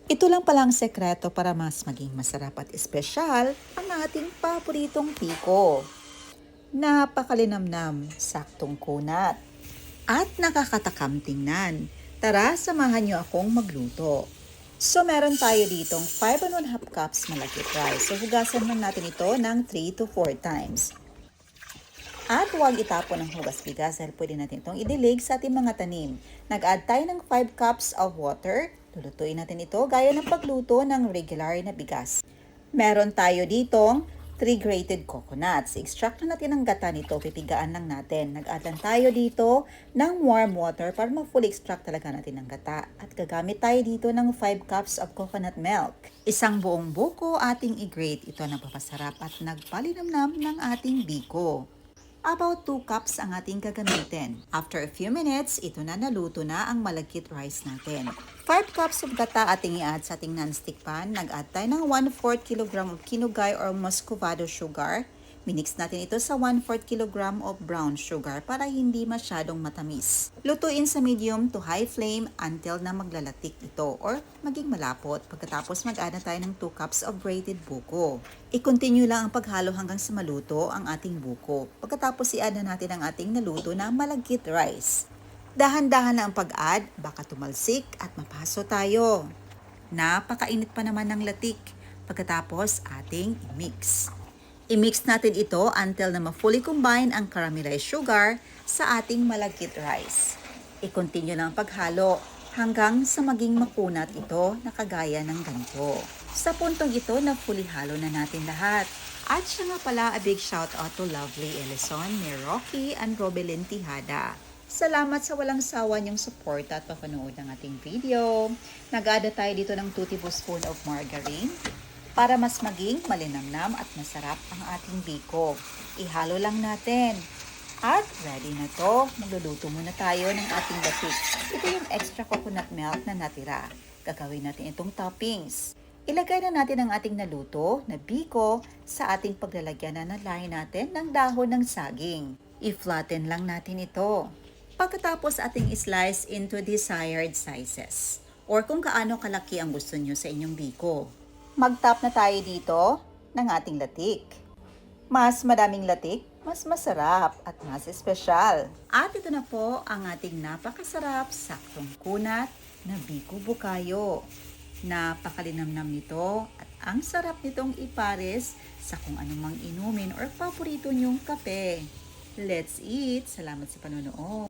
Ito lang palang sekreto para mas maging masarap at espesyal ang ating paboritong piko. Napakalinamnam, saktong kunat, at nakakatakam tingnan. Tara, samahan niyo akong magluto. So meron tayo ditong 5 and 1 half cups malagkit rice. So hugasan lang natin ito ng 3 to 4 times. At huwag itapon ang hugas bigas dahil pwede natin itong idilig sa ating mga tanim. Nag-add tayo ng 5 cups of water. Lulutuin natin ito gaya ng pagluto ng regular na bigas. Meron tayo ditong 3 grated coconuts. Extract na natin ang gata nito, pipigaan lang natin. Nag-add lang tayo dito ng warm water para ma-fully extract talaga natin ang gata. At gagamit tayo dito ng 5 cups of coconut milk. Isang buong buko ating i-grate. Ito ang nagpapasarap at nagpalinamnam ng ating biko. About 2 cups ang ating gagamitin. After a few minutes, ito na naluto na ang malagkit rice natin. 5 cups of gata ating i-add sa ating non-stick pan. Nag-add tayo ng 1/4 kg of kinugay or muscovado sugar. Minix natin ito sa 1/4 kg of brown sugar para hindi masyadong matamis. Lutuin sa medium to high flame until na maglalatik ito or maging malapot. Pagkatapos mag-add na tayo ng 2 cups of grated buko. I-continue lang ang paghalo hanggang sa maluto ang ating buko. Pagkatapos i-add na natin ang ating naluto na malagkit rice. Dahan-dahan na ang pag-add, baka tumalsik at mapaso tayo. Napakainit pa naman ng latik. Pagkatapos ating i-mix. I-mix natin ito until na ma-fully combine ang caramelized sugar sa ating malagkit rice. I-continue lang ang paghalo hanggang sa maging makunat ito na kagaya ng ganito. Sa puntong ito na fully halo na natin lahat. At siya nga pala, a big shout out to Lovely Ellison, ni Rocky and Robelyn Tijada. Salamat sa walang sawa niyong support at papanood ng ating video. Nag-add tayo dito ng 2 tablespoon of margarine para mas maging malinamnam at masarap ang ating biko. Ihalo lang natin. At ready na to. Magluluto muna tayo ng ating batik. Ito yung extra coconut milk na natira. Gagawin natin itong toppings. Ilagay na natin ang ating naluto na biko sa ating paglalagyan na nalahin natin ng dahon ng saging. I-flatten lang natin ito. Pagkatapos ating slice into desired sizes or kung kaano kalaki ang gusto nyo sa inyong biko. Mag-top na tayo dito ng ating latik. Mas madaming latik, mas masarap at mas espesyal. At ito na po ang ating napakasarap, saktong kunat na biko bukayo. Napakalinamnam nito at ang sarap nitong ipares sa kung anumang inumin or paborito nyong kape. Let's eat! Salamat sa panonood!